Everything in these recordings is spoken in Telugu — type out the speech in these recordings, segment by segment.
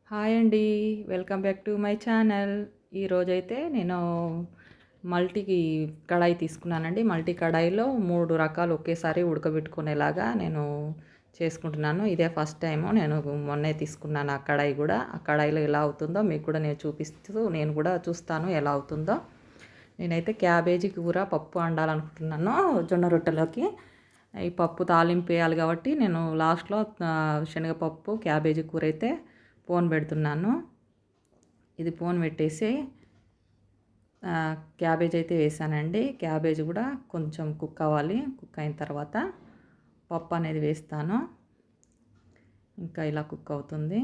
హాయ్ అండి. Welcome back to my channel. ఈరోజైతే నేను మల్టీకి కడాయి తీసుకున్నానండి. మల్టీ కడాయిలో 3 రకాలు ఒకేసారి ఉడకబెట్టుకునేలాగా నేను చేసుకుంటున్నాను. ఇదే ఫస్ట్ టైము. నేను మొన్నే తీసుకున్నాను ఆ కడాయి గూడా. ఆ కడాయిలో ఎలా అవుతుందో మీకు కూడా నేను చూపిస్తూ నేను కూడా చూస్తాను ఎలా అవుతుందో. నేనైతే క్యాబేజీ కూర, పప్పు వండాలనుకుంటున్నాను జొన్న రొట్టెలోకి. ఈ పప్పు తాలింపు వేయాలి కాబట్టి నేను లాస్ట్‌లో శనగపప్పు, క్యాబేజీ కూర అయితే పోన్ పెడుతున్నాను. ఇది పోన్ పెట్టేసి క్యాబేజ్ అయితే వేసానండి. క్యాబేజ్ కూడా కొంచెం కుక్ అవ్వాలి. కుక్ అయిన తర్వాత పప్పు అనేది వేస్తాను. ఇంకా ఇలా కుక్ అవుతుంది.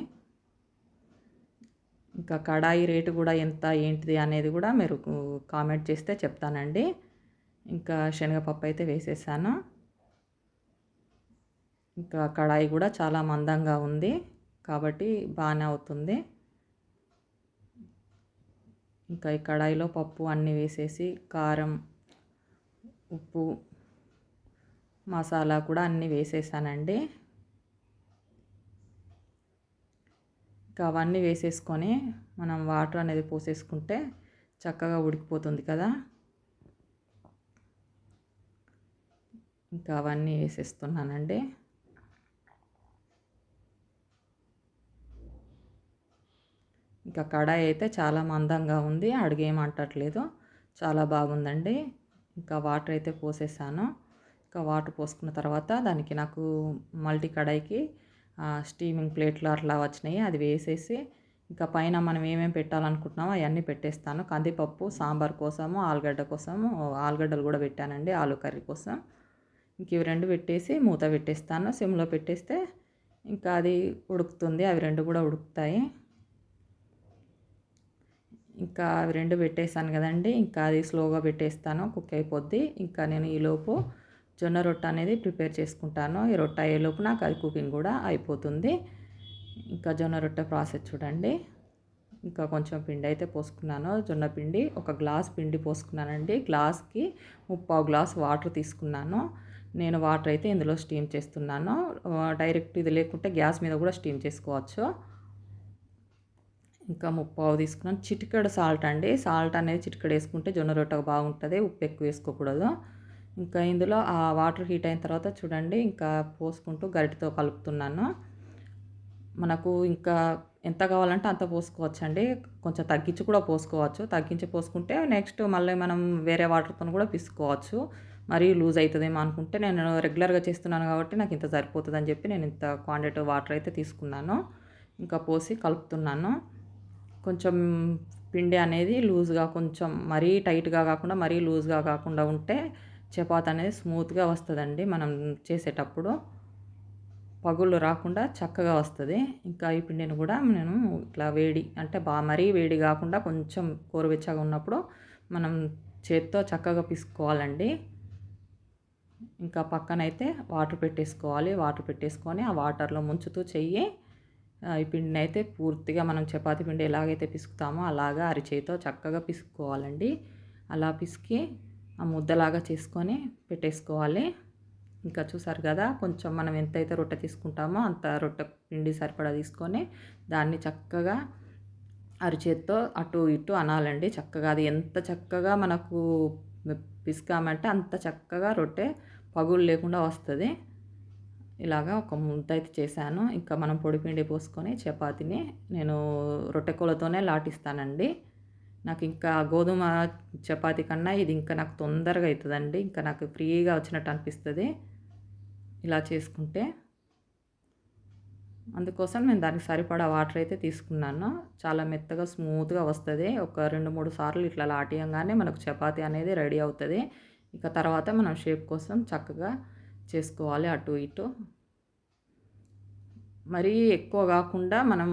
ఇంకా కడాయి రేటు కూడా ఎంత ఏంటిది అనేది కూడా మీరు కామెంట్ చేస్తే చెప్తానండి. ఇంకా శనగపప్పు అయితే వేసేసాను. ఇంకా కడాయి కూడా చాలా మందంగా ఉంది కాబట్టి బాగానే అవుతుంది. ఇంకా ఈ కడాయిలో పప్పు అన్నీ వేసేసి కారం, ఉప్పు, మసాలా కూడా అన్నీ వేసేసానండి. ఇంకా అవన్నీ వేసేసుకొని మనం వాటర్ అనేది పోసేసుకుంటే చక్కగా ఉడికిపోతుంది కదా. ఇంకా అవన్నీ వేసేస్తున్నానండి. ఇంకా కడాయి అయితే చాలా మందంగా ఉంది. అడుగేమంటట్లేదు. చాలా బాగుందండి. ఇంకా వాటర్ అయితే పోసేసాను. ఇంకా వాటర్ పోసుకున్న తర్వాత దానికి నాకు మల్టీ కడాయికి స్టీమింగ్ ప్లేట్లు అట్లా వచ్చినాయి. అది వేసేసి ఇంకా పైన మనం ఏమేమి పెట్టాలనుకుంటున్నామో అవన్నీ పెట్టేస్తాను. కందిపప్పు సాంబార్ కోసము, ఆలుగడ్డ కోసము ఆలుగడ్డలు కూడా పెట్టానండి ఆలు కర్రీ కోసం. ఇంక ఇవి 2 పెట్టేసి మూత పెట్టేస్తాను. సిమ్‌లో పెట్టేస్తే ఇంకా అది ఉడుకుతుంది. అవి 2 కూడా ఉడుకుతాయి. ఇంకా అవి 2 పెట్టేసాను కదండీ. ఇంకా అది స్లోగా పెట్టేస్తాను. కుక్ అయిపోద్ది. ఇంకా నేను ఈలోపు జొన్న రొట్టె అనేది ప్రిపేర్ చేసుకుంటాను. ఈ రొట్టె అయ్యేలోపు నాకు అది కుకింగ్ కూడా అయిపోతుంది. ఇంకా జొన్న రొట్టె ప్రాసెస్ చూడండి. ఇంకా కొంచెం పిండి అయితే పోసుకున్నాను. జొన్న పిండి ఒక గ్లాస్ పిండి పోసుకున్నానండి. గ్లాస్‌కి 3/4 గ్లాస్ వాటర్ తీసుకున్నాను. నేను వాటర్ అయితే ఇందులో స్టీమ్ చేస్తున్నాను. డైరెక్ట్ ఇది లేకుంటే గ్యాస్ మీద కూడా స్టీమ్ చేసుకోవచ్చు. ఇంకా 3/4 తీసుకున్నాను. చిటికెడు సాల్ట్ అండి. సాల్ట్ అనేది చిటికెడు వేసుకుంటే జొన్న రొట్టె బాగుంటుంది. ఉప్పు ఎక్కువ వేసుకోకూడదు. ఇంకా ఇందులో ఆ వాటర్ హీట్ అయిన తర్వాత చూడండి ఇంకా పోసుకుంటూ గరిటెతో కలుపుతున్నాను. మనకు ఇంకా ఎంత కావాలంటే అంత పోసుకోవచ్చండి. కొంచెం తగ్గించి కూడా పోసుకోవచ్చు. తగ్గించి పోసుకుంటే నెక్స్ట్ మళ్ళీ మనం వేరే వాటర్‌తోని కూడా పిసుకోవచ్చు. మరీ లూజ్ అయితదేమో అనుకుంటే నేను రెగ్యులర్‌గా చేస్తున్నాను కాబట్టి నాకు ఇంత సరిపోతదని చెప్పి నేను ఇంత క్వాంటిటీ వాటర్ అయితే తీసుకున్నాను. ఇంకా పోసి కలుపుతున్నాను. కొంచెం పిండి అనేది లూజ్‌గా కొంచెం మరీ టైట్‌గా కాకుండా మరీ లూజ్‌గా కాకుండా ఉంటే చపాతీ అనేది స్మూత్‌గా వస్తదండి మనం చేసేటప్పుడు. పగుళ్ళు రాకుండా చక్కగా వస్తది. ఇంకా ఈ పిండిని కూడా నేను ఇట్లా వేడి అంటే మరీ వేడి కాకుండా కొంచెం గోరువెచ్చగా ఉన్నప్పుడు మనం చేత్తో చక్కగా పిసుకోవాలండి. ఇంకా పక్కనైతే వాటర్ పెట్టేసుకోవాలి. వాటర్ పెట్టేసుకొని ఆ వాటర్‌లో ముంచుతూ ఈ పిండినైతే పూర్తిగా మనం చపాతీ పిండి ఎలాగైతే పిసుకుతామో అలాగా అరిచేయితో చక్కగా పిసుక్కోవాలండి. అలా పిసికి ఆ ముద్దలాగా చేసుకొని పెట్టేసుకోవాలి. ఇంకా చూసారు కదా కొంచెం మనం ఎంతైతే రొట్టె తీసుకుంటామో అంత రొట్టె పిండి సరిపడా తీసుకొని దాన్ని చక్కగా అరిచేత్తో అటు ఇటు అనాలండి. చక్కగా అది ఎంత చక్కగా మనకు పిసికామంటే అంత చక్కగా రొట్టె పగుళ్ళు లేకుండా వస్తది. ఇలాగా ఒక ముద్ద అయితే చేశాను. ఇంకా మనం పొడిపిండి పోసుకొని చపాతీని నేను రొట్టె కోలతోనే లాటిస్తానండి. నాకు ఇంకా గోధుమ చపాతీ కన్నా ఇది ఇంకా నాకు తొందరగా అయితదండి. ఇంకా నాకు ఫ్రీగా వచ్చినట్టు అనిపిస్తది ఇలా చేసుకుంటే. అందుకోసం నేను దానికి సరిపడా వాటర్ అయితే తీసుకున్నాను. చాలా మెత్తగా స్మూత్‌గా వస్తది. ఒక 2, 3 సార్లు ఇట్లా లాటియంగానే మనకు చపాతీ అనేది రెడీ అవుతది. ఇక తర్వాత మనం షేప్ కోసం చక్కగా చేసుకోవాలి అటు ఇటు. మరీ ఎక్కువ గాకుండా మనం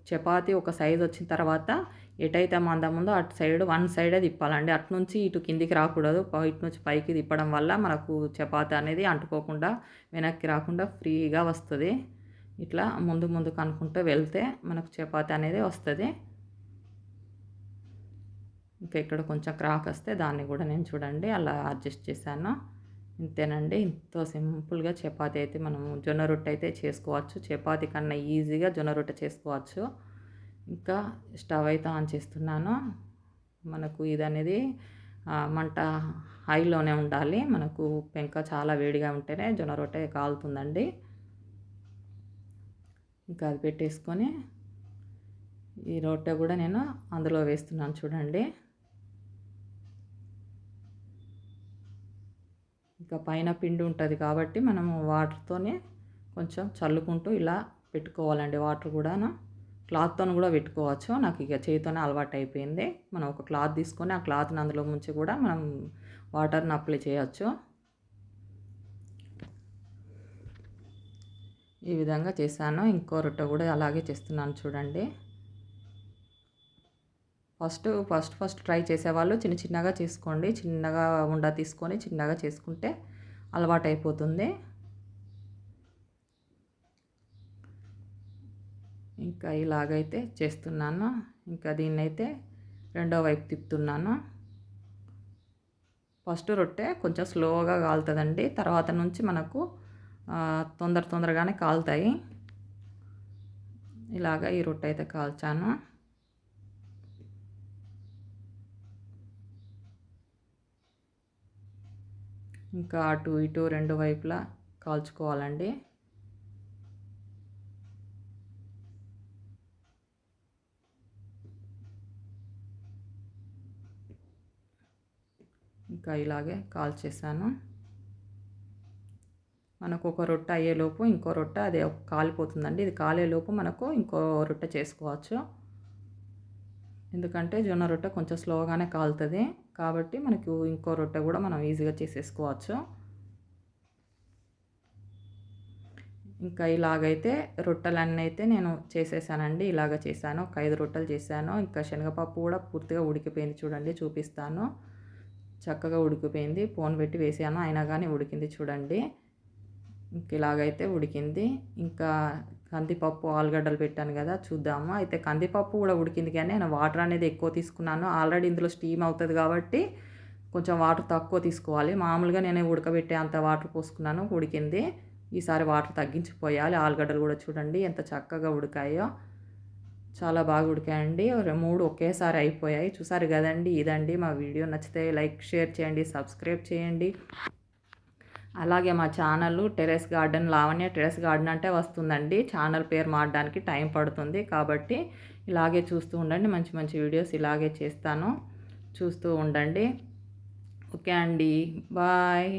చపాతీ ఒక సైజ్ వచ్చిన తర్వాత ఎటైతే మందం ఉందో అటు సైడ్ వన్ సైడే తిప్పాలండి. అటు నుంచి ఇటు కిందికి రాకూడదు. ఇటు నుంచి పైకి తిప్పడం వల్ల మనకు చపాతీ అనేది అంటుకోకుండా వెనక్కి రాకుండా ఫ్రీగా వస్తది. ఇట్లా ముందుకు అనుకుంటూ వెళ్తే మనకు చపాతీ అనేది వస్తది. ఇంకా ఇక్కడ కొంచెం క్రాక్ వస్తే దాన్ని కూడా నేను చూడండి అలా అడ్జస్ట్ చేశాను. ఇంతేనండి. ఎంతో సింపుల్‌గా చపాతీ అయితే మనము జొన్న రొట్టె అయితే చేసుకోవచ్చు. చపాతీ కన్నా ఈజీగా జొన్న రొట్టె చేసుకోవచ్చు. ఇంకా స్టవ్ అయితే ఆన్ చేస్తున్నాను. మనకు ఇదనేది మంట హైలోనే ఉండాలి. మనకు పెంక చాలా వేడిగా ఉంటేనే జొన్న రొట్టె కాలుతుందండి. ఇంకా అది పెట్టేసుకొని ఈ రొట్టె కూడా నేను అందులో వేస్తున్నాను చూడండి. ఇంకా పైన పిండి ఉంటుంది కాబట్టి మనము వాటర్తోనే కొంచెం చల్లుకుంటూ ఇలా పెట్టుకోవాలండి. వాటర్ కూడాను క్లాత్తోని కూడా పెట్టుకోవచ్చు. నాకు ఇక చేతితోనే అలవాటు అయిపోయింది. మనం ఒక క్లాత్ తీసుకొని ఆ క్లాత్‌ని అందులో ముంచి కూడా మనం వాటర్‌ని అప్లై చేయొచ్చు. ఈ విధంగా చేశాను. ఇంకో రొట్టె కూడా అలాగే చేస్తున్నాను చూడండి. ఫస్ట్ ట్రై చేసేవాళ్ళు చిన్న చిన్నగా చేసుకోండి. చిన్నగా ఉండ తీసుకొని చిన్నగా చేసుకుంటే అలవాటైపోతుంది. ఇంకా ఇలాగైతే చేస్తున్నాను. ఇంకా దీన్నైతే రెండో వైపు తిప్పుతున్నాను. ఫస్ట్ రొట్టె కొంచెం స్లోగా కాలుతుందండి. తర్వాత నుంచి మనకు తొందరగానే కాలుతాయి. ఇలాగ ఈ రొట్టె అయితే కాల్చాను. ఇంకా అటు ఇటు రెండు వైపులా కాల్చుకోవాలండి. ఇంకా ఇలాగే కాల్చేసాను. మనకు ఒక రొట్టె అయ్యేలోపు ఇంకో రొట్టె అది కాలిపోతుందండి. ఇది కాలేలోపు మనకు ఇంకో రొట్టె చేసుకోవచ్చు. ఎందుకంటే జొన్న రొట్టె కొంచెం స్లోగానే కాలుతుంది కాబట్టి మనకు ఇంకో రొట్టె కూడా మనం ఈజీగా చేసేసుకోవచ్చు. ఇంకా ఇలాగైతే రొట్టెలన్నీ అయితే నేను చేసేసానండి. ఇలాగ చేశాను. ఒక 5 రొట్టెలు చేశాను. ఇంకా శనగపప్పు కూడా పూర్తిగా ఉడికిపోయింది చూడండి, చూపిస్తాను. చక్కగా ఉడికిపోయింది. పోన్ పెట్టి వేసాను అయినా కానీ ఉడికింది చూడండి. ఇంక ఇలాగైతే ఉడికింది. ఇంకా కందిపప్పు ఆలుగడ్డలు పెట్టాను కదా, చూద్దాము. అయితే కందిపప్పు కూడా ఉడికింది కానీ నేను వాటర్ అనేది ఎక్కువ తీసుకున్నాను. ఆల్రెడీ ఇందులో స్టీమ్ అవుతుంది కాబట్టి కొంచెం వాటర్ తక్కువ తీసుకోవాలి. మామూలుగా నేను ఉడకబెట్టే అంత వాటర్ పోసుకున్నాను, ఉడికింది. ఈసారి వాటర్ తగ్గించిపోయాలి. ఆలుగడ్డలు కూడా చూడండి ఎంత చక్కగా ఉడికాయో, చాలా బాగా ఉడికాయండి. 3 ఒకేసారి అయిపోయాయి. చూసారు కదండి. ఇదండి మా వీడియో. నచ్చితే లైక్, షేర్ చేయండి, సబ్స్క్రైబ్ చేయండి. అలాగే మా channel terrace garden, Lavanya terrace garden అంటే వస్తుందండి. ఛానల్ పేరు మారడానికి టైం పడుతుంది కాబట్టి ఇలాగే చూస్తూ ఉండండి. మంచి మంచి వీడియోస్ ఇలాగే చేస్తాను, చూస్తూ ఉండండి. ఓకే అండి, బాయ్.